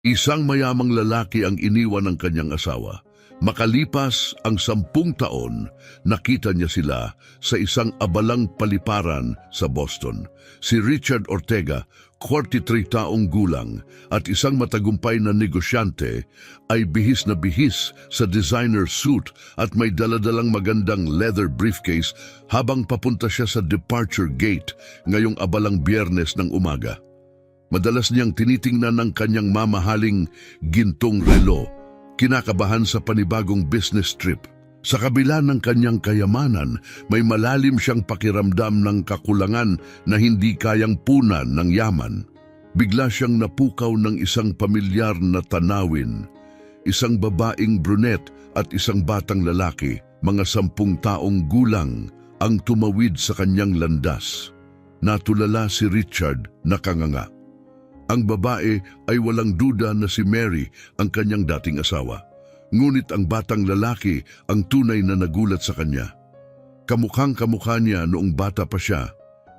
Isang mayamang lalaki ang iniwan ng kanyang asawa. Makalipas ang 10 taon, nakita niya sila sa isang abalang paliparan sa Boston. Si Richard Ortega, 43 taong gulang at isang matagumpay na negosyante, ay bihis na bihis sa designer suit at may daladalang magandang leather briefcase habang papunta siya sa departure gate ngayong abalang Biyernes ng umaga. Madalas niyang tinitingnan ang kanyang mamahaling gintong relo, kinakabahan sa panibagong business trip. Sa kabila ng kanyang kayamanan, may malalim siyang pakiramdam ng kakulangan na hindi kayang punan ng yaman. Bigla siyang napukaw ng isang pamilyar na tanawin, isang babaeng brunette at isang batang lalaki, mga 10 taong gulang, ang tumawid sa kanyang landas. Natulala si Richard, nakanganga. Ang babae ay walang duda na si Mary, ang kanyang dating asawa. Ngunit ang batang lalaki ang tunay na nagulat sa kanya. Kamukhang kamukha niya noong bata pa siya.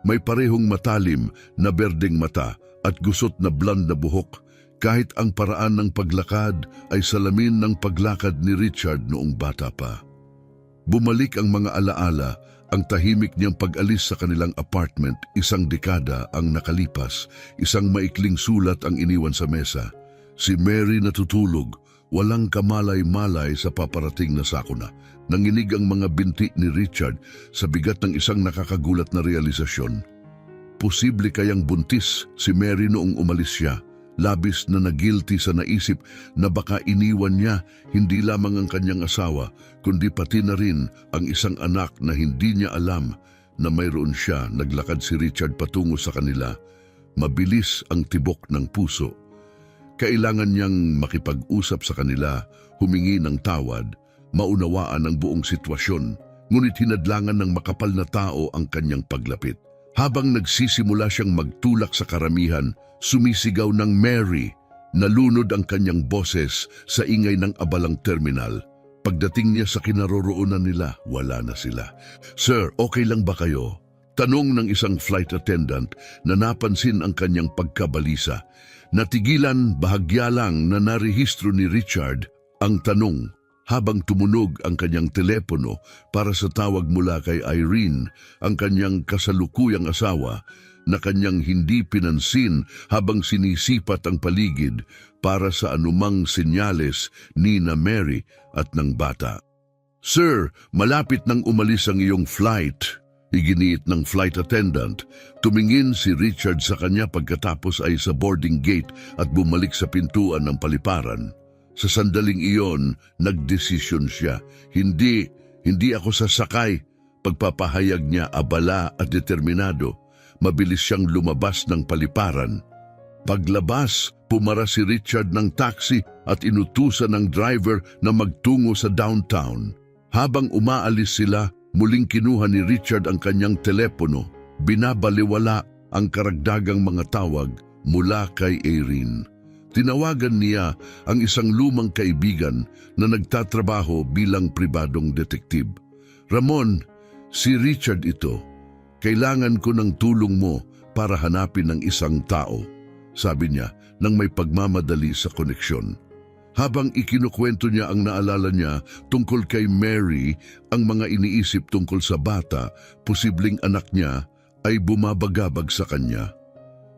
May parehong matalim na berdeng mata at gusot na blonde na buhok, kahit ang paraan ng paglakad ay salamin ng paglakad ni Richard noong bata pa. Bumalik ang mga alaala, ang tahimik niyang pag-alis sa kanilang apartment, 1 dekada ang nakalipas, isang maikling sulat ang iniwan sa mesa. Si Mary natutulog, walang kamalay-malay sa paparating na sakuna. Nanginig ang mga binti ni Richard sa bigat ng isang nakakagulat na realisasyon. Posible kayang buntis si Mary noong umalis siya. Labis na nagilty sa naisip na baka iniwan niya hindi lamang ang kanyang asawa, kundi pati na rin ang isang anak na hindi niya alam na mayroon siya. Naglakad si Richard patungo sa kanila. Mabilis ang tibok ng puso. Kailangan niyang makipag-usap sa kanila, humingi ng tawad, maunawaan ang buong sitwasyon, ngunit hinadlangan ng makapal na tao ang kanyang paglapit. Habang nagsisimula siyang magtulak sa karamihan, sumisigaw ng Mary. Nalunod ang kanyang boses sa ingay ng abalang terminal. Pagdating niya sa kinaroroonan nila, wala na sila. "Sir, okay lang ba kayo?" Tanong ng isang flight attendant na napansin ang kanyang pagkabalisa. Natigilan bahagya lang na narehistro ni Richard ang tanong habang tumunog ang kanyang telepono para sa tawag mula kay Irene, ang kanyang kasalukuyang asawa, na kanyang hindi pinansin habang sinisipat ang paligid para sa anumang senyales ni na Mary at ng bata. "Sir, malapit nang umalis ang iyong flight," iginiit ng flight attendant. Tumingin si Richard sa kanya pagkatapos ay sa boarding gate at bumalik sa pintuan ng paliparan. Sa sandaling iyon, nagdesisyon siya. Hindi ako sasakay." Pagpapahayag niya abala at determinado. Mabilis siyang lumabas ng paliparan. Paglabas, pumara si Richard ng taxi at inutusan ng driver na magtungo sa downtown. Habang umaalis sila, muling kinuha ni Richard ang kanyang telepono. Binabaliwala ang karagdagang mga tawag mula kay Irene. Tinawagan niya ang isang lumang kaibigan na nagtatrabaho bilang pribadong detektiv. "Ramon, si Richard ito. Kailangan ko ng tulong mo para hanapin ang isang tao," sabi niya nang may pagmamadali sa koneksyon. Habang ikinukwento niya ang naalala niya tungkol kay Mary, ang mga iniisip tungkol sa bata, posibleng anak niya, ay bumabagabag sa kanya.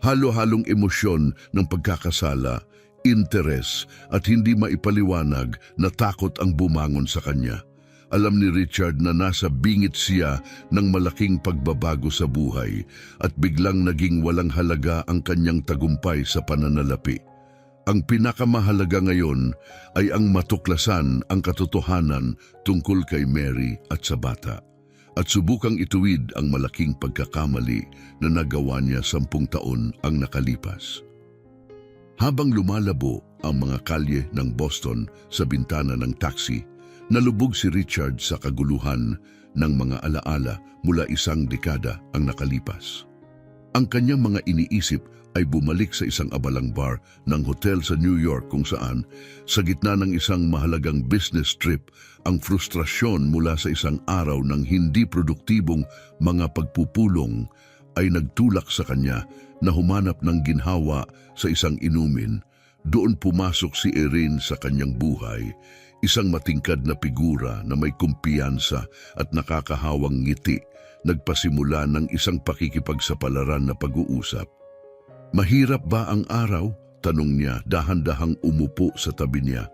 Halo-halong emosyon ng pagkakasala, interes at hindi maipaliwanag na takot ang bumangon sa kanya. Alam ni Richard na nasa bingit siya ng malaking pagbabago sa buhay at biglang naging walang halaga ang kanyang tagumpay sa pananalapi. Ang pinakamahalaga ngayon ay ang matuklasan ang katotohanan tungkol kay Mary at sa bata, at subukang ituwid ang malaking pagkakamali na nagawa niya 10 taon ang nakalipas. Habang lumalabo ang mga kalye ng Boston sa bintana ng taxi, nalubog si Richard sa kaguluhan ng mga alaala mula 1 dekada ang nakalipas. Ang kanyang mga iniisip ay bumalik sa isang abalang bar ng hotel sa New York kung saan, sa gitna ng isang mahalagang business trip, ang frustrasyon mula sa isang araw ng hindi produktibong mga pagpupulong ay nagtulak sa kanya na humanap ng ginhawa sa isang inumin. Doon pumasok si Irene sa kanyang buhay, isang matingkad na figura na may kumpiyansa at nakakahawang ngiti, nagpasimula ng isang pakikipagsapalaran na pag-uusap. "Mahirap ba ang araw?" tanong niya, dahan-dahang umupo sa tabi niya.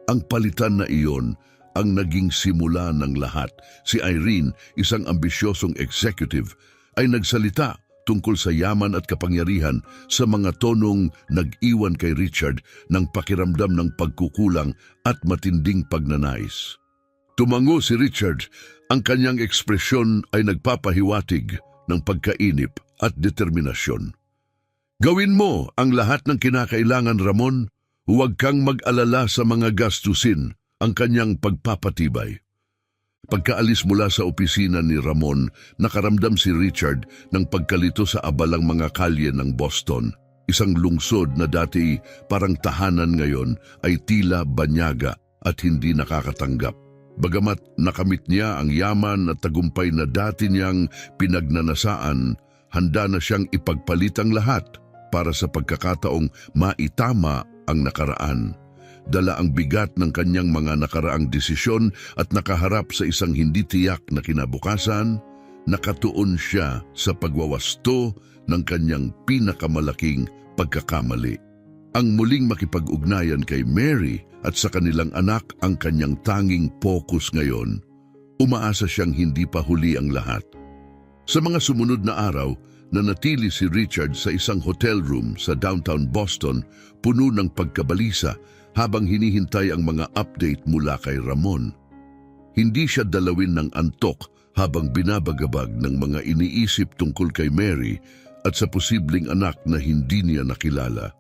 Ang palitan na iyon ang naging simula ng lahat. Si Irene, isang ambisyosong executive, ay nagsalita tungkol sa yaman at kapangyarihan sa mga tonong nag-iwan kay Richard ng pakiramdam ng pagkukulang at matinding pagnanais. Tumango si Richard, ang kanyang ekspresyon ay nagpapahiwatig ng pagkainip at determinasyon. "Gawin mo ang lahat ng kinakailangan, Ramon. Huwag kang mag-alala sa mga gastusin," ang kanyang pagpapatibay. Pagkaalis mula sa opisina ni Ramon, nakaramdam si Richard ng pagkalito sa abalang mga kalye ng Boston. Isang lungsod na dati parang tahanan ngayon ay tila banyaga at hindi nakakatanggap. Bagamat nakamit niya ang yaman at tagumpay na dati niyang pinagnanasaan, handa na siyang ipagpalit ang lahat para sa pagkakataong maitama ang nakaraan. Dala ang bigat ng kanyang mga nakaraang desisyon at nakaharap sa isang hindi tiyak na kinabukasan, nakatuon siya sa pagwawasto ng kanyang pinakamalaking pagkakamali. Ang muling makipag-ugnayan kay Mary at sa kanilang anak ang kanyang tanging focus ngayon. Umaasa siyang hindi pa huli ang lahat. Sa mga sumunod na araw, nanatili si Richard sa isang hotel room sa downtown Boston, puno ng pagkabalisa habang hinihintay ang mga update mula kay Ramon. Hindi siya dalawin ng antok habang binabagabag ng mga iniisip tungkol kay Mary at sa posibleng anak na hindi niya nakilala.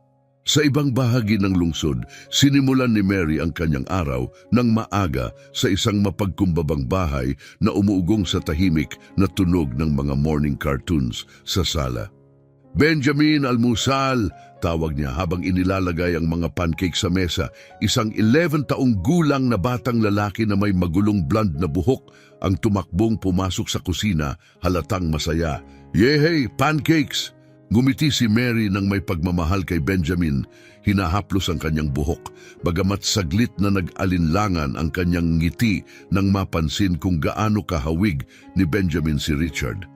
Sa ibang bahagi ng lungsod, sinimulan ni Mary ang kanyang araw ng maaga sa isang mapagkumbabang bahay na umuugong sa tahimik na tunog ng mga morning cartoons sa sala. "Benjamin, almusal!" tawag niya habang inilalagay ang mga pancake sa mesa. Isang 11 taong gulang na batang lalaki na may magulong blonde na buhok ang tumakbong pumasok sa kusina, halatang masaya. "Yehey, pancakes!" Ngumiti si Mary nang may pagmamahal kay Benjamin, hinahaplos ang kanyang buhok, bagamat saglit na nag-alinlangan ang kanyang ngiti nang mapansin kung gaano kahawig ni Benjamin si Richard.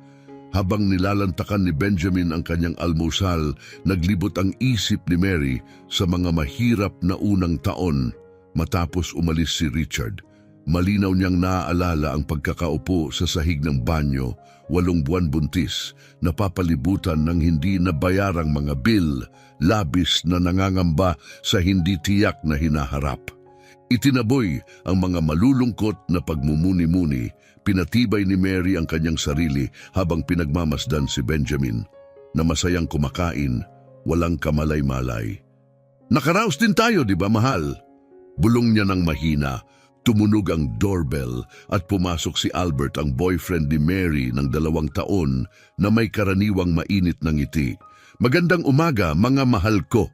Habang nilalantakan ni Benjamin ang kanyang almusal, naglibot ang isip ni Mary sa mga mahirap na unang taon matapos umalis si Richard. Malinaw niyang naaalala ang pagkakaupo sa sahig ng banyo, 8 buwan buntis, napapalibutan ng hindi nabayarang mga bill, labis na nangangamba sa hindi tiyak na hinaharap. Itinaboy ang mga malulungkot na pagmumuni-muni, pinatibay ni Mary ang kanyang sarili habang pinagmamasdan si Benjamin, na masayang kumakain, walang kamalay-malay. "Nakaraos din tayo, di ba, mahal?" Bulong niya ng mahina. Tumunog ang doorbell at pumasok si Albert, ang boyfriend ni Mary ng 2 taon na may karaniwang mainit ng ngiti. "Magandang umaga, mga mahal ko."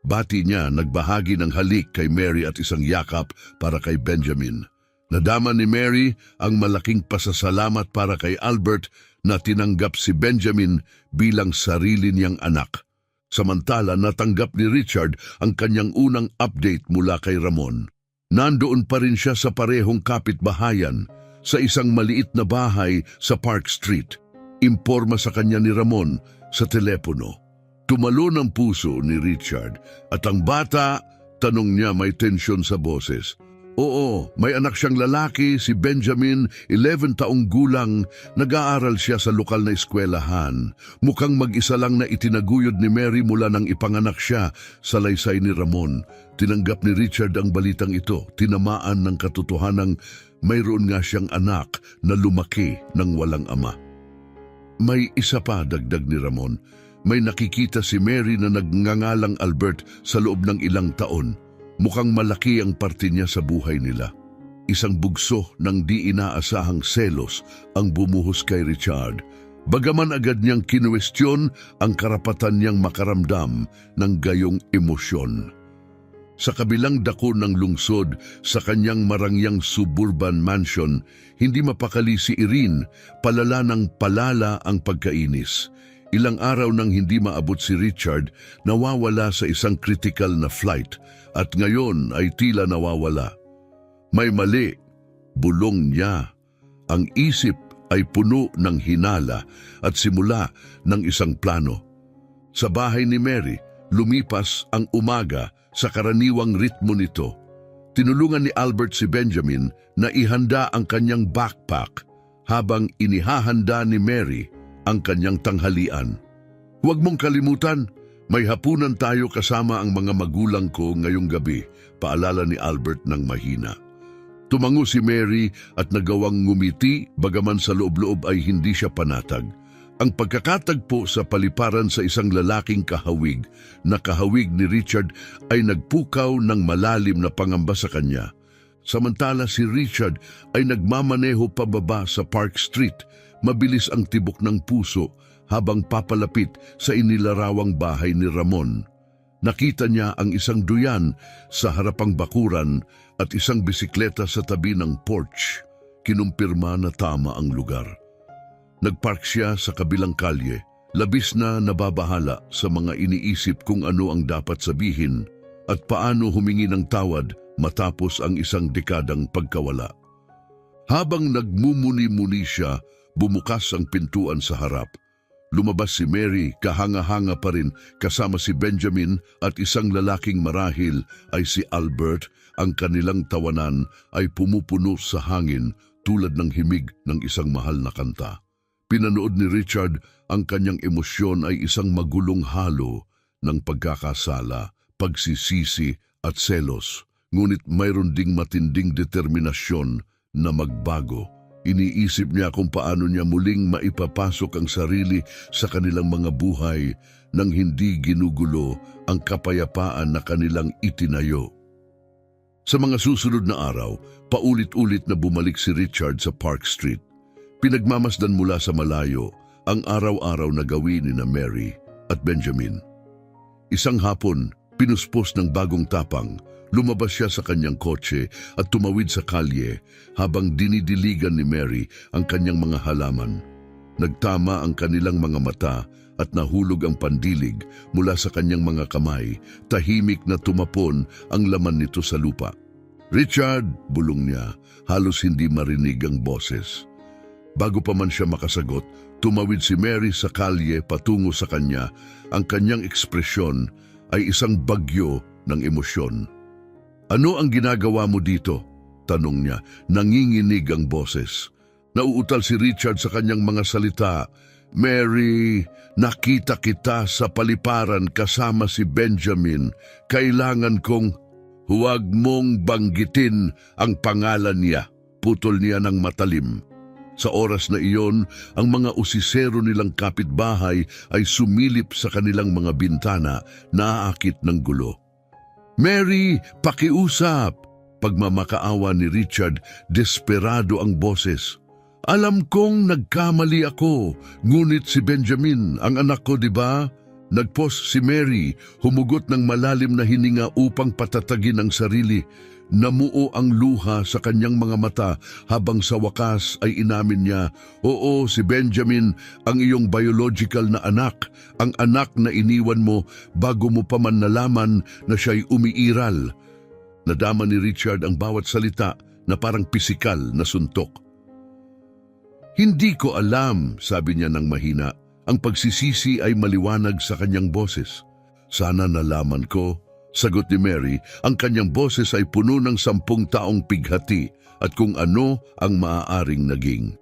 Bati niya, nagbahagi ng halik kay Mary at isang yakap para kay Benjamin. Nadama ni Mary ang malaking pasasalamat para kay Albert na tinanggap si Benjamin bilang sarili niyang anak. Samantala, natanggap ni Richard ang kanyang unang update mula kay Ramon. Nandoon pa rin siya sa parehong kapitbahayan, sa isang maliit na bahay sa Park Street. Imporma sa kanya ni Ramon sa telepono. Tumalon ang puso ni Richard at ang bata, tanong niya may tensyon sa boses. "Oo, may anak siyang lalaki, si Benjamin, 11 taong gulang, nag-aaral siya sa lokal na eskwelahan. Mukhang mag-isa lang na itinaguyod ni Mary mula nang ipanganak siya," salaysay ni Ramon. Tinanggap ni Richard ang balitang ito, tinamaan ng katotohanang mayroon nga siyang anak na lumaki ng walang ama. "May isa pa," dagdag ni Ramon. "May nakikita si Mary na nagngangalang Albert sa loob ng ilang taon. Mukhang malaki ang parte niya sa buhay nila." Isang bugso ng di inaasahang selos ang bumuhos kay Richard. Bagaman agad niyang kinuwestiyon ang karapatan niyang makaramdam ng gayong emosyon. Sa kabilang dako ng lungsod, sa kanyang marangyang suburban mansion, hindi mapakali si Irene, palala ng palala ang pagkainis. Ilang araw nang hindi maabot si Richard, nawawala sa isang critical na flight at ngayon ay tila nawawala. May mali, bulong niya. Ang isip ay puno ng hinala at simula ng isang plano. Sa bahay ni Mary, lumipas ang umaga sa karaniwang ritmo nito. Tinulungan ni Albert si Benjamin na ihanda ang kanyang backpack habang inihahanda ni Mary ang kanyang tanghalian. Huwag mong kalimutan, may hapunan tayo kasama ang mga magulang ko ngayong gabi, paalala ni Albert ng mahina. Tumango si Mary at nagawang ngumiti bagaman sa loob-loob ay hindi siya panatag. Ang pagkakatagpo sa paliparan sa isang lalaking kahawig na kahawig ni Richard ay nagpukaw ng malalim na pangamba sa kanya. Samantala si Richard ay nagmamaneho pababa sa Park Street, mabilis ang tibok ng puso habang papalapit sa inilarawang bahay ni Ramon. Nakita niya ang isang duyan sa harapang bakuran at isang bisikleta sa tabi ng porch. Kinumpirma na tama ang lugar. Nagpark siya sa kabilang kalye, labis na nababahala sa mga iniisip kung ano ang dapat sabihin at paano humingi ng tawad matapos ang isang dekadang pagkawala. Habang nagmumuni-muni siya, bumukas ang pintuan sa harap. Lumabas si Mary, kahanga-hanga pa rin kasama si Benjamin at isang lalaking marahil ay si Albert. Ang kanilang tawanan ay pumupuno sa hangin tulad ng himig ng isang mahal na kanta. Pinanood ni Richard ang kanyang emosyon ay isang magulong halo ng pagkakasala, pagsisisi at selos. Ngunit mayroon ding matinding determinasyon na magbago. Iniisip niya kung paano niya muling maipapasok ang sarili sa kanilang mga buhay nang hindi ginugulo ang kapayapaan na kanilang itinayo. Sa mga susunod na araw, paulit-ulit na bumalik si Richard sa Park Street. Pinagmamasdan mula sa malayo ang araw-araw na gawin ni Mary at Benjamin. Isang hapon, pinuspos ng bagong tapang, lumabas siya sa kanyang kotse at tumawid sa kalye habang dinidiligan ni Mary ang kanyang mga halaman. Nagtama ang kanilang mga mata at nahulog ang pandilig mula sa kanyang mga kamay. Tahimik na tumapon ang laman nito sa lupa. "Richard," bulong niya, halos hindi marinig ang boses. Bago pa man siya makasagot, tumawid si Mary sa kalye patungo sa kanya. Ang kanyang ekspresyon ay isang bagyo ng emosyon. "Ano ang ginagawa mo dito?" tanong niya. Nanginginig ang boses. Nauutal si Richard sa kanyang mga salita. "Mary, nakita kita sa paliparan kasama si Benjamin. Kailangan kong..." "Huwag mong banggitin ang pangalan niya," putol niya ng matalim. Sa oras na iyon, ang mga usisero nilang kapitbahay ay sumilip sa kanilang mga bintana, naaakit ng gulo. "Mary, pakiusap!" Pagmamakaawa ni Richard, desperado ang boses. "Alam kong nagkamali ako, ngunit si Benjamin, ang anak ko, di ba?" Nagpos si Mary, humugot ng malalim na hininga upang patatagin ang sarili. Namuo ang luha sa kanyang mga mata habang sa wakas ay inamin niya, "Oo, si Benjamin, ang iyong biological na anak, ang anak na iniwan mo bago mo pa man nalaman na siya'y umiiral." Nadama ni Richard ang bawat salita na parang pisikal na suntok. "Hindi ko alam," sabi niya ng mahina. Ang pagsisisi ay maliwanag sa kanyang boses. "Sana nalaman ko," sagot ni Mary. Ang kanyang boses ay puno ng 10 taong pighati at kung ano ang maaaring naging.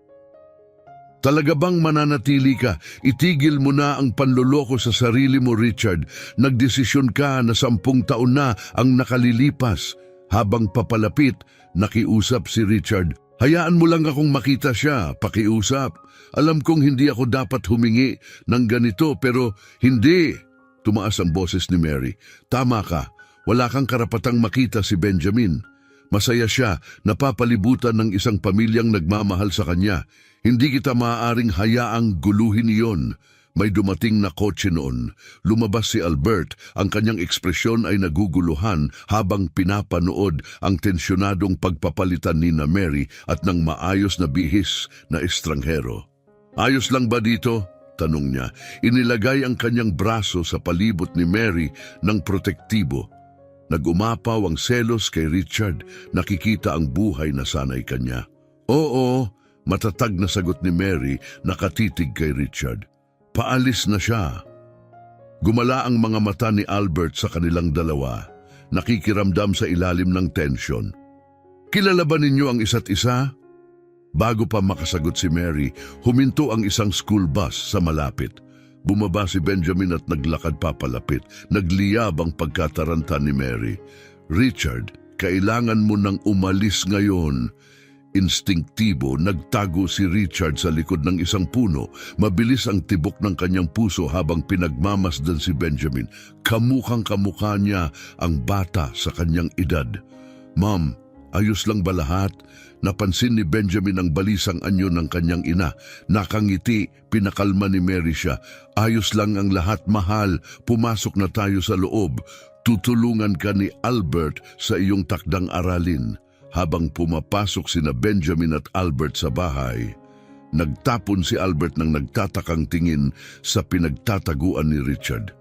"Talaga bang mananatili ka? Itigil mo na ang panloloko sa sarili mo, Richard. Nagdesisyon ka na 10 taon na ang nakalilipas." Habang papalapit, nakiusap si Richard. "Hayaan mo lang akong makita siya, pakiusap. Alam kong hindi ako dapat humingi ng ganito pero hindi." Tumaas ang boses ni Mary. "Tama ka, wala kang karapatang makita si Benjamin. Masaya siya, napapalibutan ng isang pamilyang nagmamahal sa kanya. Hindi kita maaaring hayaang guluhin iyon." May dumating na kotse noon. Lumabas si Albert. Ang kanyang ekspresyon ay naguguluhan habang pinapanood ang tensyonadong pagpapalitan ni Mary at ng maayos na bihis na estranghero. "Ayos lang ba dito?" tanong niya. Inilagay ang kanyang braso sa palibot ni Mary ng protektibo. Nag-umapaw ang selos kay Richard, nakikita ang buhay na sanay kanya. Oo, matatag na sagot ni Mary, nakatitig kay Richard. Paalis na siya. Gumala ang mga mata ni Albert sa kanilang dalawa, nakikiramdam sa ilalim ng tensyon. Kilala ba ninyo ang isa't isa? Bago pa makasagot si Mary, huminto ang isang school bus sa malapit. Bumaba si Benjamin at naglakad papalapit. Nagliyab ang pagkataranta ni Mary. Richard, kailangan mo nang umalis ngayon. Instinktibo, nagtago si Richard sa likod ng isang puno. Mabilis ang tibok ng kanyang puso habang pinagmamasdan si Benjamin. Kamukhang kamukha niya ang bata sa kanyang edad. Ma'am, ayos lang ba lahat? Napansin ni Benjamin ang balisang anyo ng kanyang ina. Nakangiti, pinakalma ni Mary siya. Ayos lang ang lahat, mahal. Pumasok na tayo sa loob. Tutulungan ka ni Albert sa iyong takdang aralin. Habang pumapasok sina Benjamin at Albert sa bahay, nagtapon si Albert ng nagtatakang tingin sa pinagtataguan ni Richard.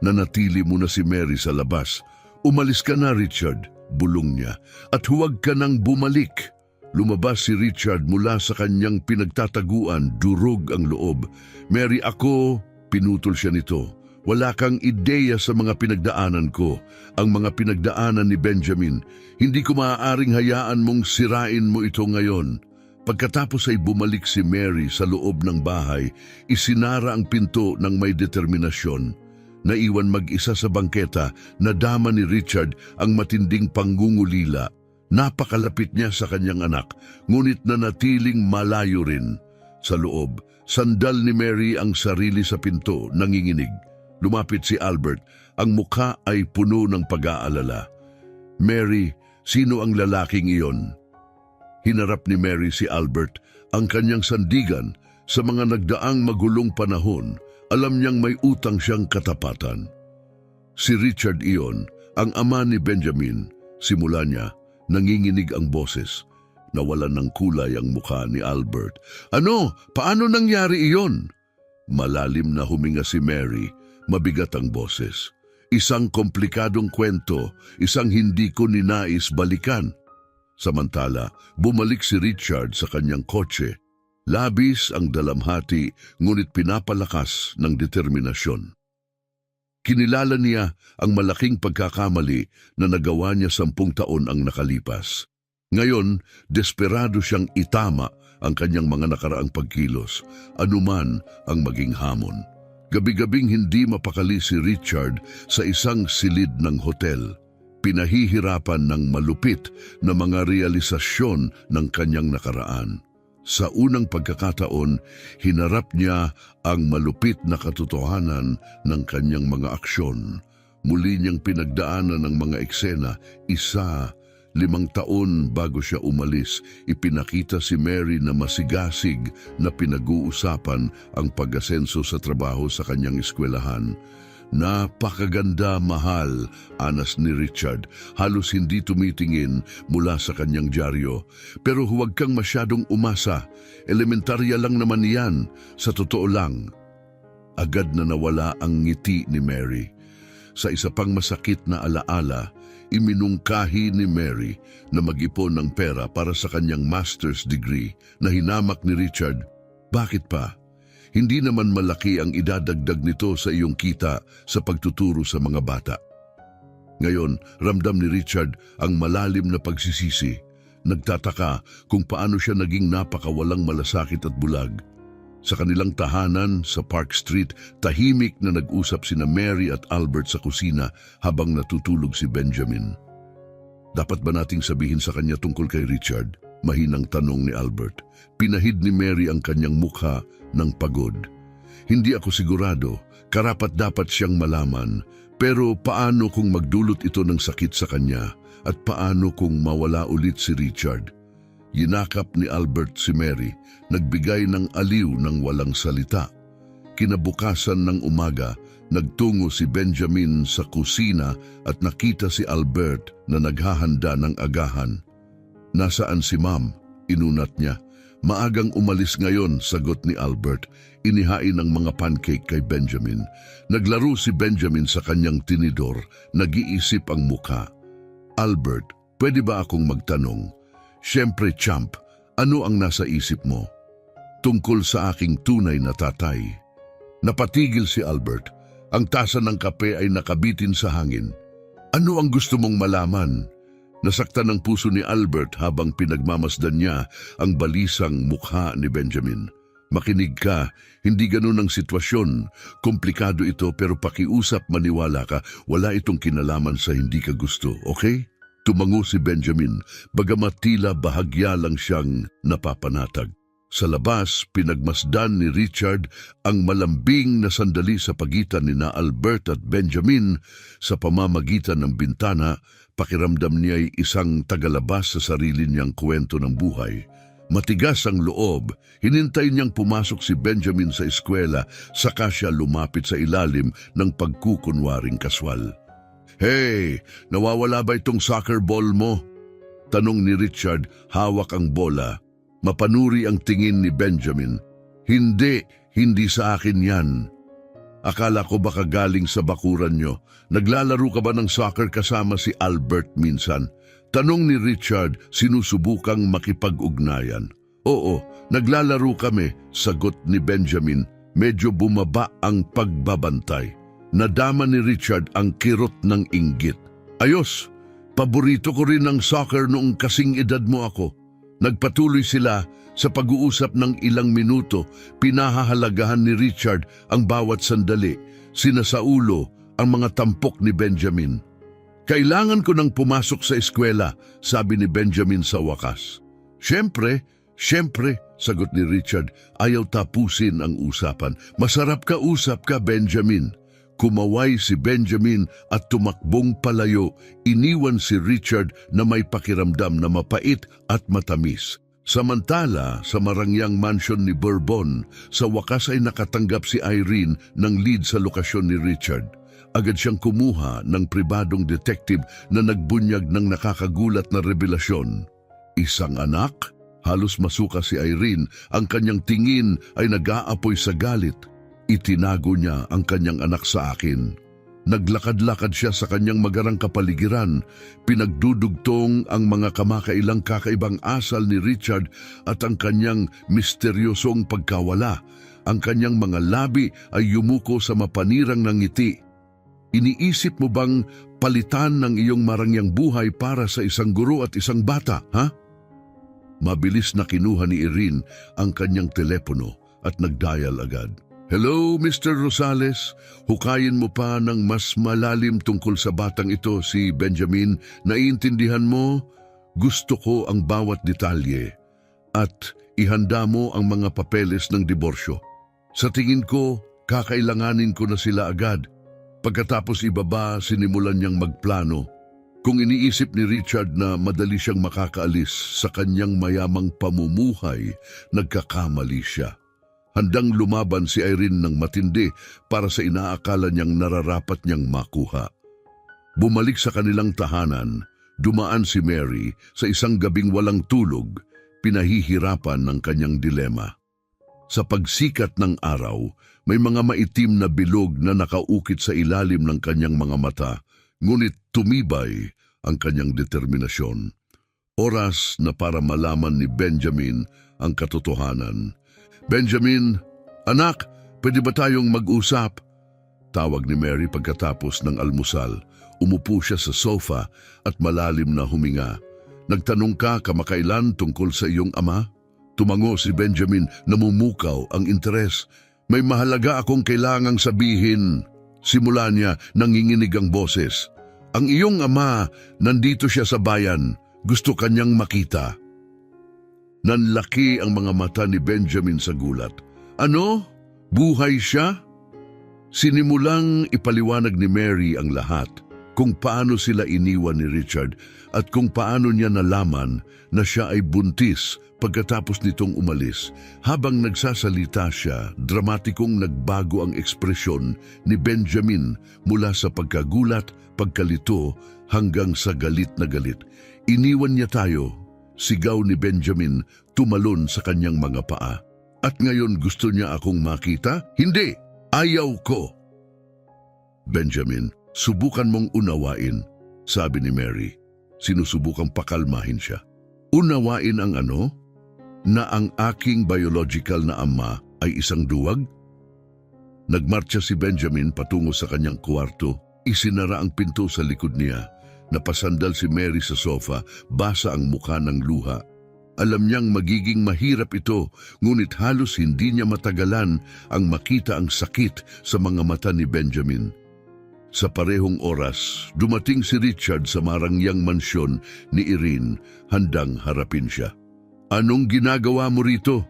Nanatili muna si Mary sa labas. Umalis ka na, Richard, bulong niya, at huwag ka nang bumalik. Lumabas si Richard mula sa kanyang pinagtataguan, durog ang loob. Mary, ako, pinutol siya nito. Wala kang ideya sa mga pinagdaanan ko, ang mga pinagdaanan ni Benjamin. Hindi ko maaaring hayaan mong sirain mo ito ngayon. Pagkatapos ay bumalik si Mary sa loob ng bahay, isinara ang pinto ng may determinasyon. Naiwan mag-isa sa bangketa, nadama ni Richard ang matinding pangungulila. Napakalapit niya sa kanyang anak, ngunit nanatiling malayo rin. Sa loob, sandal ni Mary ang sarili sa pinto, nanginginig. Lumapit si Albert, ang mukha ay puno ng pag-aalala. Mary, sino ang lalaking iyon? Hinarap ni Mary si Albert, ang kanyang sandigan. Sa mga nagdaang magulong panahon, alam niyang may utang siyang katapatan. Si Richard iyon, ang ama ni Benjamin. Simula niya, nanginginig ang boses. Nawalan ng kulay ang mukha ni Albert. Ano? Paano nangyari iyon? Malalim na huminga si Mary. Mabigat ang boses. Isang komplikadong kwento, isang hindi ko ninais balikan. Samantala, bumalik si Richard sa kanyang kotse. Labis ang dalamhati, ngunit pinapalakas ng determinasyon. Kinilala niya ang malaking pagkakamali na nagawa niya 10 taon ang nakalipas. Ngayon, desperado siyang itama ang kanyang mga nakaraang pagkilos, anuman ang maging hamon. Gabi-gabing hindi mapakali si Richard sa isang silid ng hotel. Pinahihirapan ng malupit na mga realisasyon ng kanyang nakaraan. Sa unang pagkakataon, hinarap niya ang malupit na katotohanan ng kanyang mga aksyon. Muli niyang pinagdaanan ng mga eksena, 5 taon bago siya umalis, ipinakita si Mary na masigasig na pinag-uusapan ang pag-asenso sa trabaho sa kanyang eskwelahan. Napakaganda, mahal, anas ni Richard. Halos hindi tumitingin mula sa kanyang dyaryo. Pero huwag kang masyadong umasa. Elementarya lang naman yan. Sa totoo lang. Agad na nawala ang ngiti ni Mary. Sa isa pang masakit na alaala, iminungkahi ni Mary na mag-ipon ng pera para sa kanyang master's degree na hinamak ni Richard. Bakit pa? Hindi naman malaki ang idadagdag nito sa iyong kita sa pagtuturo sa mga bata. Ngayon, ramdam ni Richard ang malalim na pagsisisi. Nagtataka kung paano siya naging napakawalang malasakit at bulag. Sa kanilang tahanan sa Park Street, tahimik na nag-usap sina Mary at Albert sa kusina habang natutulog si Benjamin. Dapat ba nating sabihin sa kanya tungkol kay Richard? Mahinang tanong ni Albert. Pinahid ni Mary ang kanyang mukha ng pagod. Hindi ako sigurado, karapat-dapat siyang malaman, pero paano kung magdulot ito ng sakit sa kanya at paano kung mawala ulit si Richard? Yinakap ni Albert si Mary, nagbigay ng aliw ng walang salita. Kinabukasan ng umaga, nagtungo si Benjamin sa kusina at nakita si Albert na naghahanda ng agahan. Nasaan si Ma'am? Inunat niya. Maagang umalis ngayon, sagot ni Albert. Inihain ang mga pancake kay Benjamin. Naglaro si Benjamin sa kanyang tinidor, nag-iisip ang mukha. Albert, pwede ba akong magtanong? Siyempre, champ, ano ang nasa isip mo? Tungkol sa aking tunay na tatay. Napatigil si Albert. Ang tasa ng kape ay nakabitin sa hangin. Ano ang gusto mong malaman? Nasaktan ang puso ni Albert habang pinagmamasdan niya ang balisang mukha ni Benjamin. Makinig ka, hindi ganun ang sitwasyon. Komplikado ito pero pakiusap, maniwala ka, wala itong kinalaman sa hindi ka gusto, okay? Tumango si Benjamin, bagamat tila bahagya lang siyang napapanatag. Sa labas, pinagmasdan ni Richard ang malambing na sandali sa pagitan ni na Albert at Benjamin. Sa pamamagitan ng bintana, pakiramdam niya ay isang tagalabas sa sarili niyang kwento ng buhay. Matigas ang loob, hinintay niyang pumasok si Benjamin sa eskwela, saka siya lumapit sa ilalim ng pagkukunwaring kaswal. Hey, nawawala ba itong soccer ball mo? Tanong ni Richard, hawak ang bola. Mapanuri ang tingin ni Benjamin. Hindi sa akin yan. Akala ko baka galing sa bakuran nyo. Naglalaro ka ba ng soccer kasama si Albert minsan? Tanong ni Richard, sinusubukang makipag-ugnayan. Oo, naglalaro kami, sagot ni Benjamin. Medyo bumaba ang pagbabantay. Nadama ni Richard ang kirot ng inggit. Ayos, paborito ko rin ang soccer noong kasing edad mo ako. Nagpatuloy sila sa pag-uusap ng ilang minuto. Pinahahalagahan ni Richard ang bawat sandali. Sinasaulo ang mga tampok ni Benjamin. Kailangan ko nang pumasok sa eskwela, sabi ni Benjamin sa wakas. Siyempre, sagot ni Richard, ayaw tapusin ang usapan. Masarap ka usap ka, Benjamin. Kumaway si Benjamin at tumakbong palayo. Iniwan si Richard na may pakiramdam na mapait at matamis. Samantala, sa marangyang mansion ni Bourbon, sa wakas ay nakatanggap si Irene ng lead sa lokasyon ni Richard. Agad siyang kumuha ng pribadong detective na nagbunyag ng nakakagulat na revelasyon. Isang anak? Halos masuka si Irene. Ang kanyang tingin ay nag-aapoy sa galit. Itinago niya ang kanyang anak sa akin. Naglakad-lakad siya sa kanyang magarang kapaligiran. Pinagdudugtong ang mga kamakailang kakaibang asal ni Richard at ang kanyang misteryosong pagkawala. Ang kanyang mga labi ay yumuko sa mapanirang ng ngiti. Iniisip mo bang palitan ng iyong marangyang buhay para sa isang guro at isang bata, ha? Mabilis na kinuha ni Irene ang kanyang telepono at nag-dial agad. Hello, Mr. Rosales. Hukayin mo pa ng mas malalim tungkol sa batang ito, si Benjamin. Naiintindihan mo? Gusto ko ang bawat detalye. At ihanda mo ang mga papeles ng diborsyo. Sa tingin ko, kakailanganin ko na sila agad. Pagkatapos ibaba, sinimulan niyang magplano. Kung iniisip ni Richard na madali siyang makakaalis sa kanyang mayamang pamumuhay, nagkakamali siya. Handang lumaban si Irene ng matindi para sa inaakala niyang nararapat niyang makuha. Bumalik sa kanilang tahanan, dumaan si Mary sa isang gabing walang tulog, pinahihirapan ng kanyang dilema. Sa pagsikat ng araw, may mga maitim na bilog na nakaukit sa ilalim ng kanyang mga mata, ngunit tumibay ang kanyang determinasyon. Oras na para malaman ni Benjamin ang katotohanan. Benjamin, anak, pwede ba tayong mag-usap? Tawag ni Mary pagkatapos ng almusal. Umupo siya sa sofa at malalim na huminga. Nagtanong ka kamakailan tungkol sa iyong ama? Tumango si Benjamin, namumukaw ang interes. May mahalaga akong kailangang sabihin. Simula niya, nanginginig ang boses. Ang iyong ama, nandito siya sa bayan. Gusto kanyang makita. Nanlaki ang mga mata ni Benjamin sa gulat. Ano? Buhay siya? Sinimulang ipaliwanag ni Mary ang lahat, kung paano sila iniwan ni Richard at kung paano niya nalaman na siya ay buntis pagkatapos nitong umalis. Habang nagsasalita siya, dramatikong nagbago ang ekspresyon ni Benjamin mula sa pagkagulat, pagkalito hanggang sa galit na galit. Iniwan niya tayo. Sigaw ni Benjamin tumalon sa kanyang mga paa. At ngayon gusto niya akong makita? Hindi! Ayaw ko! Benjamin, subukan mong unawain, sabi ni Mary. Sinusubukang pakalmahin siya. Unawain ang ano? Na ang aking biological na ama ay isang duwag? Nagmarcha si Benjamin patungo sa kanyang kwarto. Isinara ang pinto sa likod niya. Napasandal si Mary sa sofa, basa ang mukha ng luha. Alam niyang magiging mahirap ito, ngunit halos hindi niya matagalan ang makita ang sakit sa mga mata ni Benjamin. Sa parehong oras, dumating si Richard sa marangyang mansyon ni Irene, handang harapin siya. Anong ginagawa mo rito?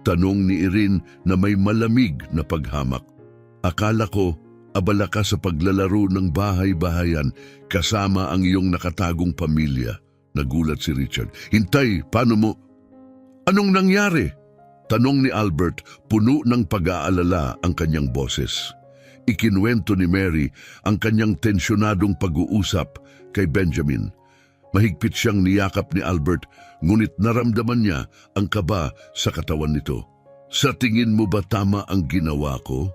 Tanong ni Irene na may malamig na paghamak. Akala ko, abala ka sa paglalaro ng bahay-bahayan kasama ang iyong nakatagong pamilya. Nagulat si Richard. Hintay, paano mo? Anong nangyari? Tanong ni Albert, puno ng pag-aalala ang kanyang boses. Ikinwento ni Mary ang kanyang tensyonadong pag-uusap kay Benjamin. Mahigpit siyang niyakap ni Albert, ngunit naramdaman niya ang kaba sa katawan nito. Sa tingin mo ba tama ang ginawa ko?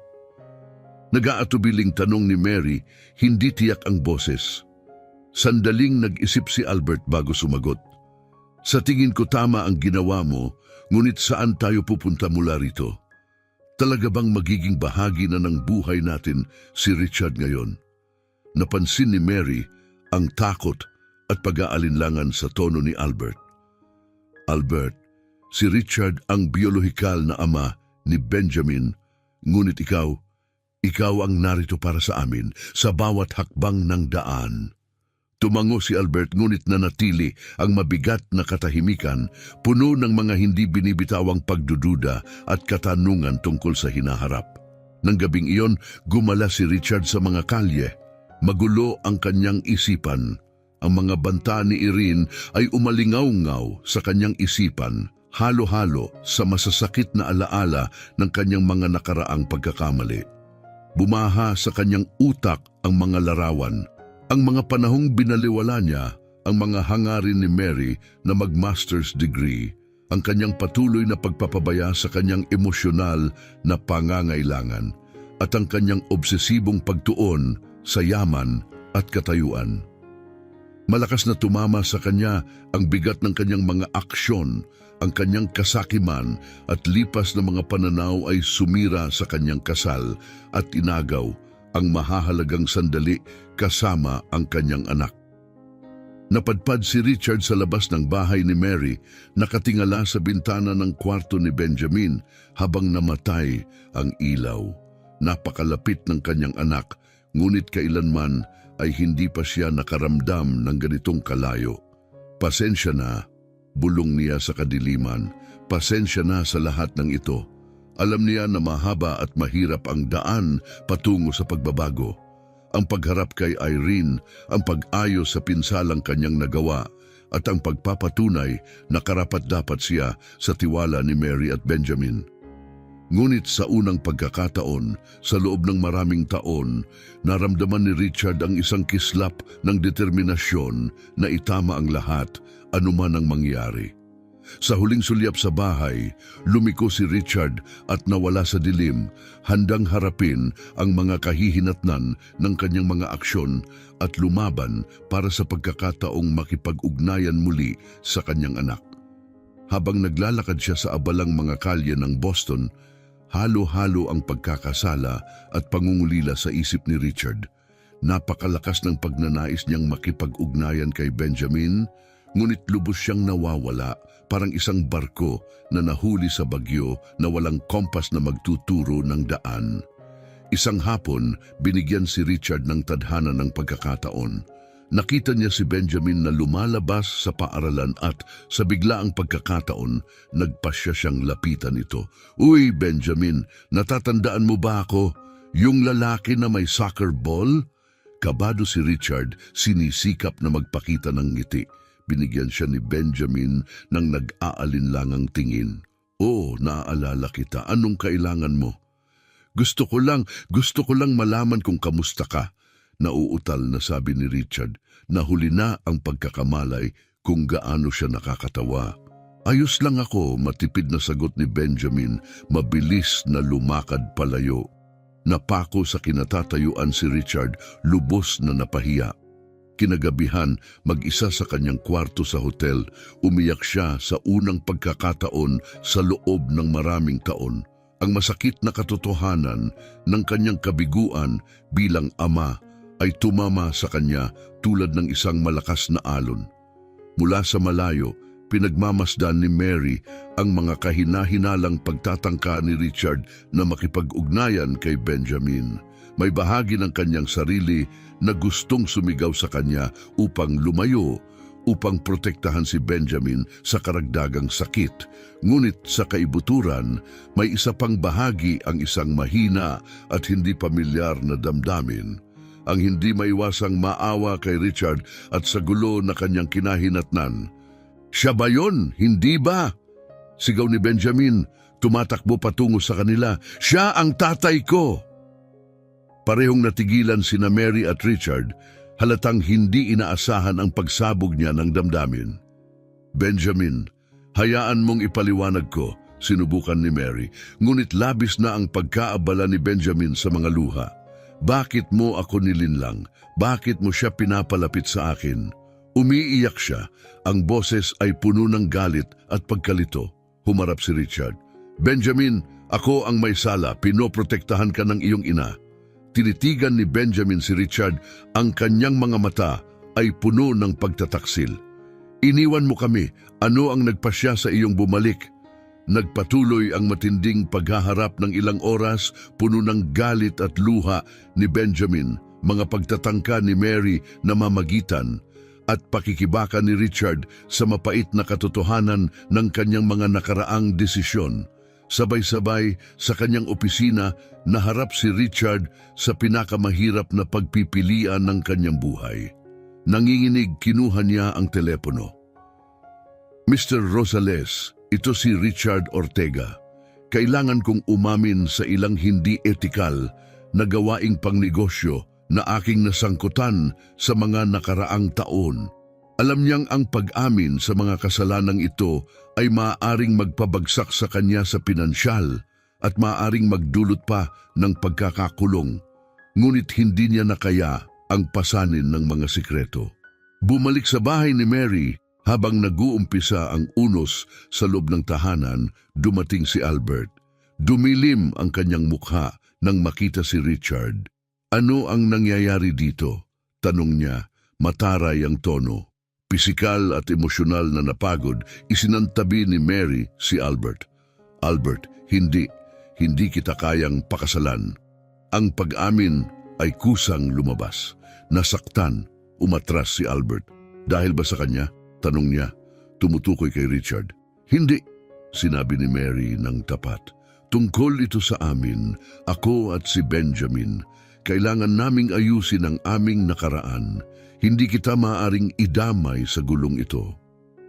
Nag-aatubiling tanong ni Mary, hindi tiyak ang boses. Sandaling nag-isip si Albert bago sumagot. Sa tingin ko tama ang ginawa mo, ngunit saan tayo pupunta mula rito? Talaga bang magiging bahagi na ng buhay natin si Richard ngayon? Napansin ni Mary ang takot at pag-aalinlangan sa tono ni Albert. Albert, si Richard ang biolohikal na ama ni Benjamin, ngunit ikaw ang narito para sa amin sa bawat hakbang ng daan. Tumango si Albert ngunit nanatili ang mabigat na katahimikan, puno ng mga hindi binibitawang pagdududa at katanungan tungkol sa hinaharap. Nang gabing iyon, gumala si Richard sa mga kalye. Magulo ang kanyang isipan. Ang mga banta ni Irene ay umalingaw-ngaw sa kanyang isipan, halo-halo sa masasakit na alaala ng kanyang mga nakaraang pagkakamali. Bumaha sa kanyang utak ang mga larawan, ang mga panahong binaliwala niya, ang mga hangarin ni Mary na mag-master's degree, ang kanyang patuloy na pagpapabaya sa kanyang emosyonal na pangangailangan, at ang kanyang obsesibong pagtuon sa yaman at katayuan. Malakas na tumama sa kanya ang bigat ng kanyang mga aksyon, ang kanyang kasakiman at lipas na mga pananaw ay sumira sa kanyang kasal at inagaw ang mahahalagang sandali kasama ang kanyang anak. Napadpad si Richard sa labas ng bahay ni Mary, nakatingala sa bintana ng kwarto ni Benjamin habang namatay ang ilaw. Napakalapit ng kanyang anak, ngunit kailanman ay hindi pa siya nakaramdam ng ganitong kalayo. Pasensya na, bulong niya sa kadiliman. Pasensya na sa lahat ng ito. Alam niya na mahaba at mahirap ang daan patungo sa pagbabago. Ang pagharap kay Irene, ang pag-ayos sa pinsalang kanyang nagawa, at ang pagpapatunay na karapat-dapat siya sa tiwala ni Mary at Benjamin. Ngunit sa unang pagkakataon, sa loob ng maraming taon, naramdaman ni Richard ang isang kislap ng determinasyon na itama ang lahat, anuman ang mangyari. Sa huling sulyap sa bahay, lumiko si Richard at nawala sa dilim, handang harapin ang mga kahihinatnan ng kanyang mga aksyon at lumaban para sa pagkakataong makipag-ugnayan muli sa kanyang anak. Habang naglalakad siya sa abalang mga kalye ng Boston, halo-halo ang pagkakasala at pangungulila sa isip ni Richard. Napakalakas ng pagnanais niyang makipag-ugnayan kay Benjamin, ngunit lubos siyang nawawala, parang isang barko na nahuli sa bagyo na walang kompas na magtuturo ng daan. Isang hapon, binigyan si Richard ng tadhana ng pagkakataon. Nakita niya si Benjamin na lumalabas sa paaralan at sa biglaang pagkakataon, nagpasya siyang lapitan ito. Uy, Benjamin, natatandaan mo ba ako? Yung lalaki na may soccer ball? Kabado si Richard, sinisikap na magpakita ng ngiti. Binigyan siya ni Benjamin ng nag-aalinlangang tingin. Oh, naaalala kita. Anong kailangan mo? Gusto ko lang malaman kung kamusta ka. Nauutal na sabi ni Richard. Nahuli na ang pagkakamalay, kung gaano siya nakakatawa. Ayos lang ako, matipid na sagot ni Benjamin, mabilis na lumakad palayo. Napako sa kinatatayuan si Richard, lubos na napahiya. Kinagabihan, mag-isa sa kanyang kwarto sa hotel, umiyak siya sa unang pagkakataon sa loob ng maraming taon. Ang masakit na katotohanan ng kanyang kabiguan bilang ama ay tumama sa kanya tulad ng isang malakas na alon. Mula sa malayo, pinagmamasdan ni Mary ang mga kahina-hinalang pagtatangka ni Richard na makipag-ugnayan kay Benjamin. May bahagi ng kanyang sarili na gustong sumigaw sa kanya upang lumayo, upang protektahan si Benjamin sa karagdagang sakit. Ngunit sa kaibuturan, may isa pang bahagi, ang isang mahina at hindi pamilyar na damdamin. Ang hindi maiwasang maawa kay Richard at sa gulo na kanyang kinahinatnan. "Siya ba yun? Hindi ba?" Sigaw ni Benjamin, tumatakbo patungo sa kanila. "Siya ang tatay ko!" Parehong natigilan sina Mary at Richard, halatang hindi inaasahan ang pagsabog niya ng damdamin. "Benjamin, hayaan mong ipaliwanag ko," sinubukan ni Mary, ngunit labis na ang pagkaabala ni Benjamin sa mga luha. "Bakit mo ako nilinlang? Bakit mo siya pinapalapit sa akin?" Umiiyak siya, ang boses ay puno ng galit at pagkalito. Humarap si Richard. "Benjamin, ako ang may sala, pinoprotektahan ka ng iyong ina." Tinitigan ni Benjamin si Richard, ang kanyang mga mata ay puno ng pagtataksil. "Iniwan mo kami, ano ang nagpasya sa iyong bumalik?" Nagpatuloy ang matinding paghaharap ng ilang oras, puno ng galit at luha ni Benjamin, mga pagtatangka ni Mary na mamagitan, at pakikibaka ni Richard sa mapait na katotohanan ng kanyang mga nakaraang desisyon. Sabay-sabay sa kanyang opisina, naharap si Richard sa pinakamahirap na pagpipilian ng kanyang buhay. Nanginginig, kinuha niya ang telepono. "Mr. Rosales, ito si Richard Ortega. Kailangan kong umamin sa ilang hindi etikal na gawaing pangnegosyo na aking nasangkutan sa mga nakaraang taon. Alam niyang ang pag-amin sa mga kasalanang ito ay maaaring magpabagsak sa kanya sa pinansyal at maaaring magdulot pa ng pagkakakulong. Ngunit hindi niya nakaya ang pasanin ng mga sikreto." Bumalik sa bahay ni Mary habang nag-uumpisa ang unos sa loob ng tahanan, dumating si Albert. Dumilim ang kanyang mukha nang makita si Richard. "Ano ang nangyayari dito?" tanong niya, mataray ang tono. Pisikal at emosyonal na napagod, isinantabi ni Mary si Albert. "Albert, hindi kita kayang pakasalan." Ang pag-amin ay kusang lumabas. Nasaktan, umatras si Albert. "Dahil ba sa kanya?" tanong niya, tumutukoy kay Richard. "Hindi," sinabi ni Mary ng tapat. "Tungkol ito sa amin, ako at si Benjamin. Kailangan naming ayusin ang aming nakaraan. Hindi kita maaaring idamay sa gulong ito."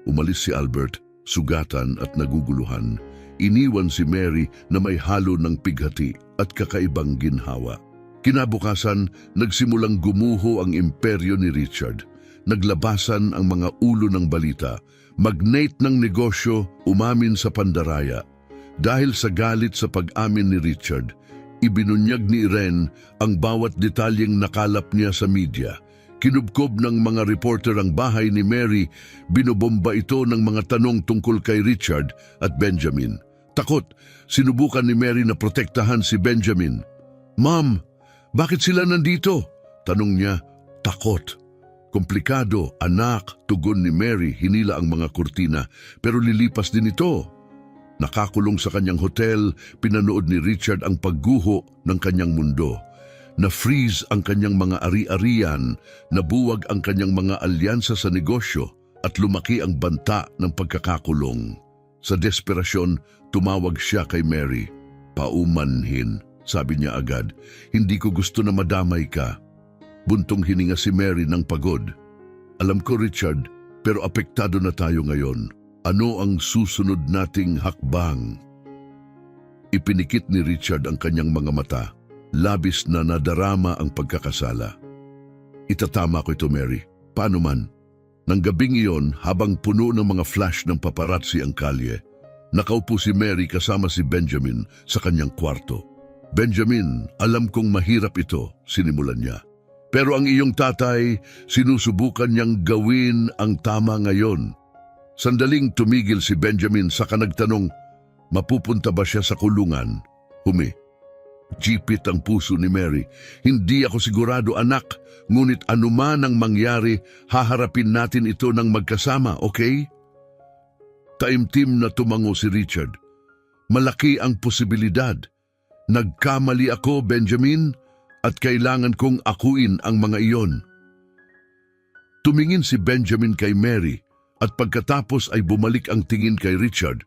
Umalis si Albert, sugatan at naguguluhan. Iniwan si Mary na may halo ng pighati at kakaibang ginhawa. Kinabukasan, nagsimulang gumuho ang imperyo ni Richard. Naglabasan ang mga ulo ng balita. Magnate ng negosyo, umamin sa pandaraya. Dahil sa galit sa pag-amin ni Richard, ibinunyag ni Irene ang bawat detalyeng nakalap niya sa media. Kinubkob ng mga reporter ang bahay ni Mary, binobomba ito ng mga tanong tungkol kay Richard at Benjamin. Takot, sinubukan ni Mary na protektahan si Benjamin. "Ma'am, bakit sila nandito?" tanong niya. Takot. "Komplikado, anak," tugon ni Mary, hinila ang mga kurtina, "pero lilipas din ito." Nakakulong sa kanyang hotel, pinanood ni Richard ang pagguho ng kanyang mundo. Na-freeze ang kanyang mga ari-arian, nabuwag ang kanyang mga alyansa sa negosyo at lumaki ang banta ng pagkakakulong. Sa desperasyon, tumawag siya kay Mary. "Paumanhin," sabi niya agad. "Hindi ko gusto na madamay ka." Buntong hininga si Mary ng pagod. "Alam ko, Richard, pero apektado na tayo ngayon. Ano ang susunod nating hakbang?" Ipinikit ni Richard ang kanyang mga mata. Labis na nadarama ang pagkakasala. "Itatama ko ito, Mary. Paano man?" Nang gabing iyon, habang puno ng mga flash ng paparazzi ang kalye, nakaupo si Mary kasama si Benjamin sa kanyang kwarto. "Benjamin, alam kong mahirap ito," sinimulan niya. "Pero ang iyong tatay, sinusubukan niyang gawin ang tama ngayon." Sandaling tumigil si Benjamin saka nagtanong, mapupunta ba siya sa kulungan? Jipit ang puso ni Mary. "Hindi ako sigurado, anak. Ngunit anuman ang mangyari, haharapin natin ito ng magkasama, okay?" Taimtim na tumango si Richard. "Malaki ang posibilidad. Nagkamali ako, Benjamin, at kailangan kong akuin ang mga iyon." Tumingin si Benjamin kay Mary at pagkatapos ay bumalik ang tingin kay Richard.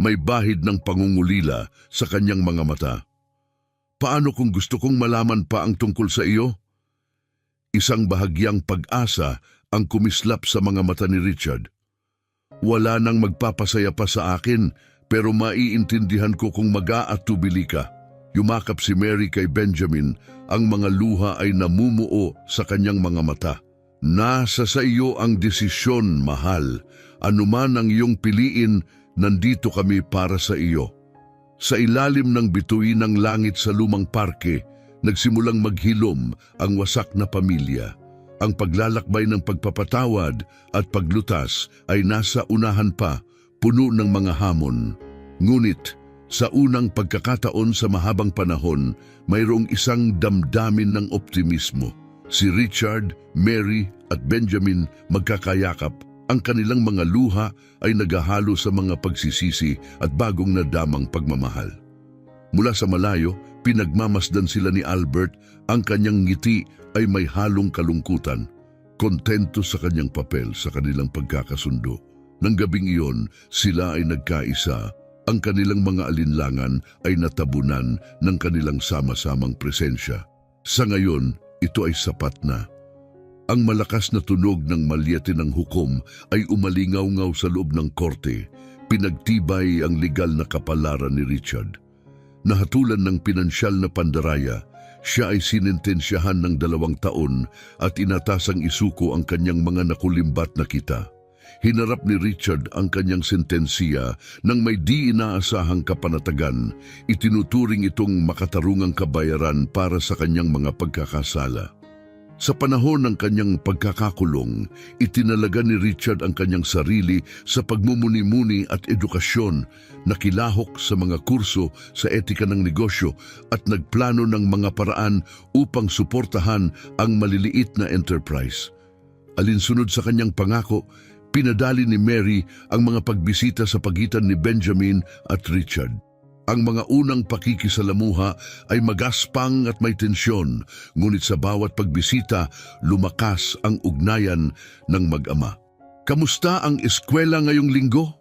May bahid ng pangungulila sa kanyang mga mata. "Paano kung gusto kong malaman pa ang tungkol sa iyo?" Isang bahagyang pag-asa ang kumislap sa mga mata ni Richard. "Wala nang magpapasaya pa sa akin, pero maiintindihan ko kung mag-aatubili ka." Yumakap si Mary kay Benjamin, ang mga luha ay namumuo sa kanyang mga mata. "Nasa sa iyo ang desisyon, mahal. Anuman ang iyong piliin, nandito kami para sa iyo." Sa ilalim ng bituin ng langit sa lumang parke, nagsimulang maghilom ang wasak na pamilya. Ang paglalakbay ng pagpapatawad at paglutas ay nasa unahan pa, puno ng mga hamon. Ngunit, sa unang pagkakataon sa mahabang panahon, mayroong isang damdamin ng optimismo. Si Richard, Mary at Benjamin magkakayakap. Ang kanilang mga luha ay naghahalo sa mga pagsisisi at bagong nadamang pagmamahal. Mula sa malayo, pinagmamasdan sila ni Albert. Ang kanyang ngiti ay may halong kalungkutan. Kontento sa kanyang papel sa kanilang pagkakasundo. Nang gabing iyon, sila ay nagkaisa. Ang kanilang mga alinlangan ay natabunan ng kanilang sama-samang presensya. Sa ngayon, ito ay sapat na. Ang malakas na tunog ng malyatin ng hukom ay umalingaw-ngaw sa loob ng korte. Pinagtibay ang legal na kapalaran ni Richard. Nahatulan ng pinansyal na pandaraya, siya ay sinintensyahan ng 2 taon at inatasang isuko ang kanyang mga nakulimbat na kita. Hinarap ni Richard ang kanyang sentensiya nang may di inaasahang kapanatagan. Itinuturing itong makatarungang kabayaran para sa kanyang mga pagkakasala. Sa panahon ng kanyang pagkakakulong, itinalaga ni Richard ang kanyang sarili sa pagmumuni-muni at edukasyon, nakilahok sa mga kurso sa etika ng negosyo at nagplano ng mga paraan upang suportahan ang maliliit na enterprise. Alinsunod sa kanyang pangako, pinadali ni Mary ang mga pagbisita sa pagitan ni Benjamin at Richard. Ang mga unang pakikisalamuha ay magaspang at may tensyon, ngunit sa bawat pagbisita, lumakas ang ugnayan ng mag-ama. "Kamusta ang eskwela ngayong linggo?"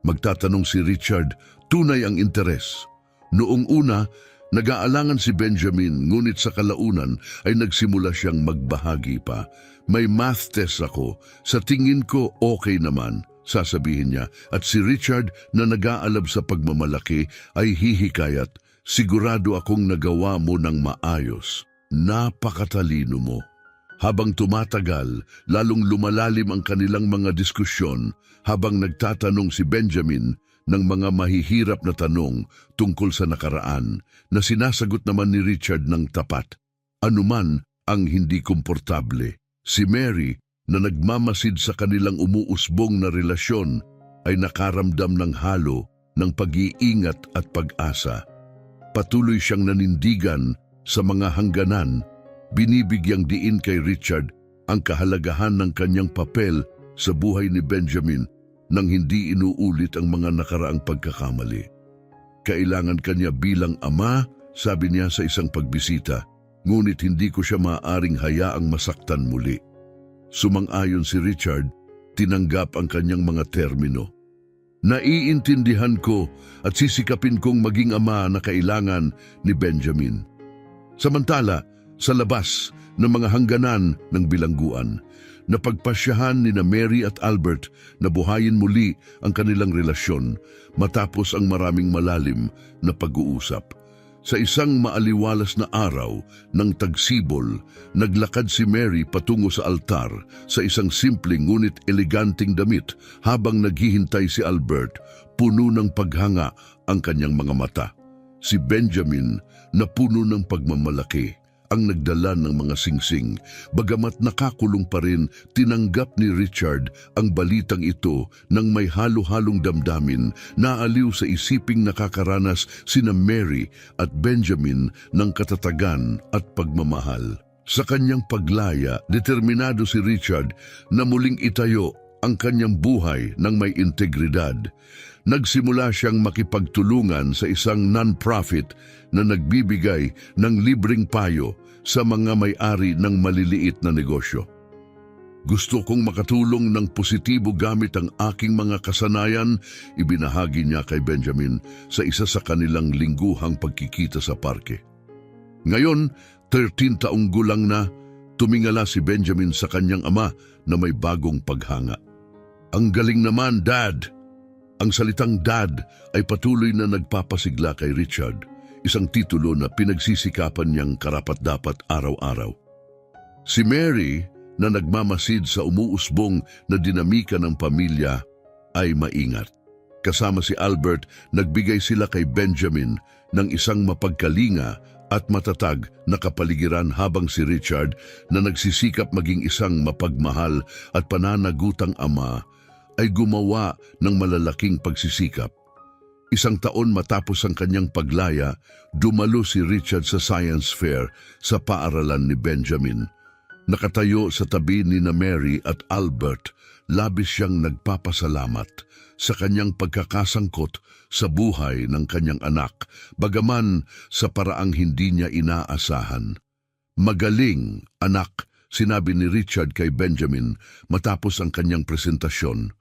Magtatanong si Richard, tunay ang interes. Noong una, nag-aalangan si Benjamin, ngunit sa kalaunan ay nagsimula siyang magbahagi pa. "May math test ako, sa tingin ko okay naman," sasabihin niya, at si Richard na nag-aalab sa pagmamalaki ay hihikayat, "Sigurado akong nagawa mo ng maayos. Napakatalino mo." Habang tumatagal, lalong lumalalim ang kanilang mga diskusyon habang nagtatanong si Benjamin ng mga mahihirap na tanong tungkol sa nakaraan na sinasagot naman ni Richard ng tapat. Anuman ang hindi komportable. Si Mary, na nagmamasid sa kanilang umuusbong na relasyon, ay nakaramdam ng halo ng pag-iingat at pag-asa. Patuloy siyang nanindigan sa mga hangganan, binibigyang diin kay Richard ang kahalagahan ng kanyang papel sa buhay ni Benjamin nang hindi inuulit ang mga nakaraang pagkakamali. Kailangan kanya bilang ama, sabi niya sa isang pagbisita, ngunit hindi ko siya maaaring hayaang masaktan muli. Sumang-ayon si Richard, tinanggap ang kanyang mga termino. Naiintindihan ko at sisikapin kong maging ama na kailangan ni Benjamin. Samantala, sa labas ng mga hangganan ng bilangguan, napagpasyahan ni na Mary at Albert na buhayin muli ang kanilang relasyon matapos ang maraming malalim na pag-uusap. Sa isang maaliwalas na araw ng tagsibol, naglakad si Mary patungo sa altar sa isang simpleng ngunit eleganting damit habang naghihintay si Albert, puno ng paghanga ang kanyang mga mata. Si Benjamin, na puno ng pagmamalaki, ang nagdala ng mga singsing. Bagamat nakakulong pa rin, tinanggap ni Richard ang balitang ito ng may halo-halong damdamin. Naaliw sa isiping nakakaranas sina Mary at Benjamin ng katatagan at pagmamahal. Sa kanyang paglaya, determinado si Richard na muling itayo ang kanyang buhay ng may integridad. Nagsimula siyang makipagtulungan sa isang non-profit na nagbibigay ng libreng payo sa mga may-ari ng maliliit na negosyo. Gusto kong makatulong ng positibo gamit ang aking mga kasanayan, ibinahagi niya kay Benjamin sa isa sa kanilang lingguhang pagkikita sa parke. Ngayon, 13 taong gulang na, tumingala si Benjamin sa kanyang ama na may bagong paghanga. Ang galing naman, Dad! Ang salitang dad ay patuloy na nagpapasigla kay Richard, isang titulo na pinagsisikapan niyang karapat-dapat araw-araw. Si Mary, na nagmamasid sa umuusbong na dinamika ng pamilya, ay maingat. Kasama si Albert, nagbigay sila kay Benjamin ng isang mapagkalinga at matatag na kapaligiran habang si Richard, na nagsisikap maging isang mapagmahal at pananagutang ama, ay gumawa ng malalaking pagsisikap. Isang taon matapos ang kanyang paglaya, dumalo si Richard sa science fair sa paaralan ni Benjamin. Nakatayo sa tabi ni Mary at Albert, labis siyang nagpapasalamat sa kanyang pagkakasangkot sa buhay ng kanyang anak, bagaman sa paraang hindi niya inaasahan. Magaling, anak, sinabi ni Richard kay Benjamin matapos ang kanyang presentasyon.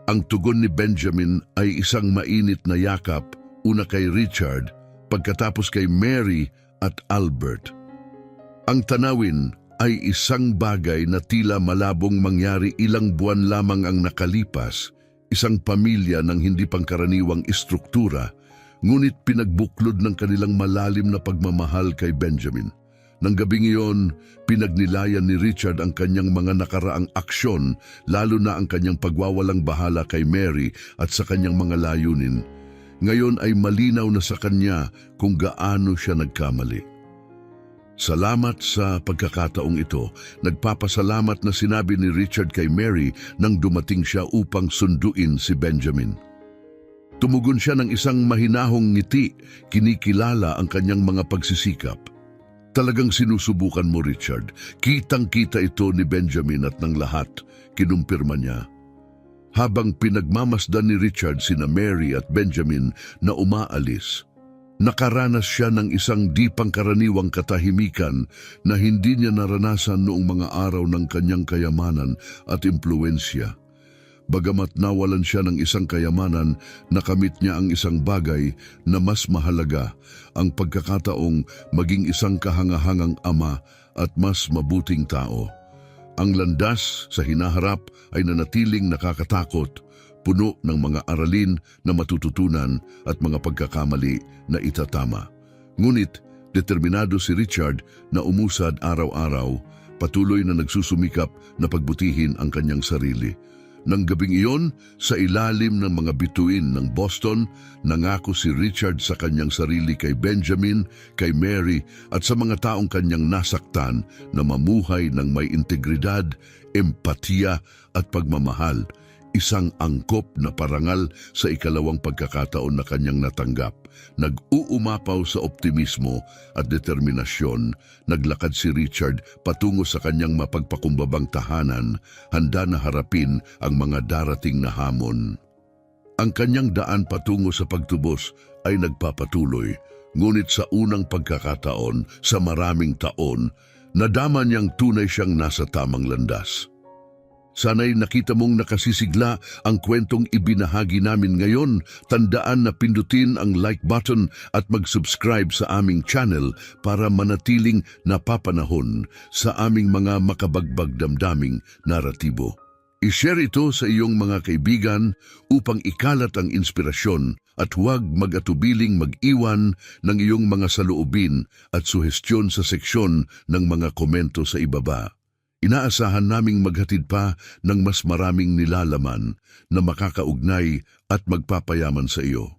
Ang tugon ni Benjamin ay isang mainit na yakap, una kay Richard, pagkatapos kay Mary at Albert. Ang tanawin ay isang bagay na tila malabong mangyari ilang buwan lamang ang nakalipas, isang pamilya ng hindi pangkaraniwang istruktura, ngunit pinagbuklod ng kanilang malalim na pagmamahal kay Benjamin. Nang gabing iyon, pinagnilayan ni Richard ang kanyang mga nakaraang aksyon, lalo na ang kanyang pagwawalang bahala kay Mary at sa kanyang mga layunin. Ngayon ay malinaw na sa kanya kung gaano siya nagkamali. Salamat sa pagkakataong ito. Nagpapasalamat na sinabi ni Richard kay Mary nang dumating siya upang sunduin si Benjamin. Tumugon siya ng isang mahinahong ngiti, kinikilala ang kanyang mga pagsisikap. Talagang sinusubukan mo, Richard. Kitang-kita ito ni Benjamin at ng lahat, kinumpirma niya. Habang pinagmamasdan ni Richard sina Mary at Benjamin na umaalis, nakaranas siya ng isang di pangkaraniwang katahimikan na hindi niya naranasan noong mga araw ng kanyang kayamanan at impluensya. Bagamat nawalan siya ng isang kayamanan, nakamit niya ang isang bagay na mas mahalaga, ang pagkakataong maging isang kahangahangang ama at mas mabuting tao. Ang landas sa hinaharap ay nanatiling nakakatakot, puno ng mga aralin na matututunan at mga pagkakamali na itatama. Ngunit determinado si Richard na umusad araw-araw, patuloy na nagsusumikap na pagbutihin ang kanyang sarili. Nang gabing iyon, sa ilalim ng mga bituin ng Boston, nangako si Richard sa kanyang sarili kay Benjamin, kay Mary at sa mga taong kanyang nasaktan na mamuhay ng may integridad, empatiya at pagmamahal, isang angkop na parangal sa ikalawang pagkakataon na kanyang natanggap. Nag-uumapaw sa optimismo at determinasyon, naglakad si Richard patungo sa kanyang mapagpakumbabang tahanan, handa na harapin ang mga darating na hamon. Ang kanyang daan patungo sa pagtubos ay nagpapatuloy, ngunit sa unang pagkakataon sa maraming taon, nadama niyang tunay siyang nasa tamang landas. Sana'y nakita mong nakasisigla ang kwentong ibinahagi namin ngayon. Tandaan na pindutin ang like button at mag-subscribe sa aming channel para manatiling napapanahon sa aming mga makabagbag damdaming naratibo. I-share ito sa iyong mga kaibigan upang ikalat ang inspirasyon at huwag mag-atubiling mag-iwan ng iyong mga saloobin at suhestyon sa seksyon ng mga komento sa ibaba. Inaasahan naming maghatid pa ng mas maraming nilalaman na makakaugnay at magpapayaman sa iyo.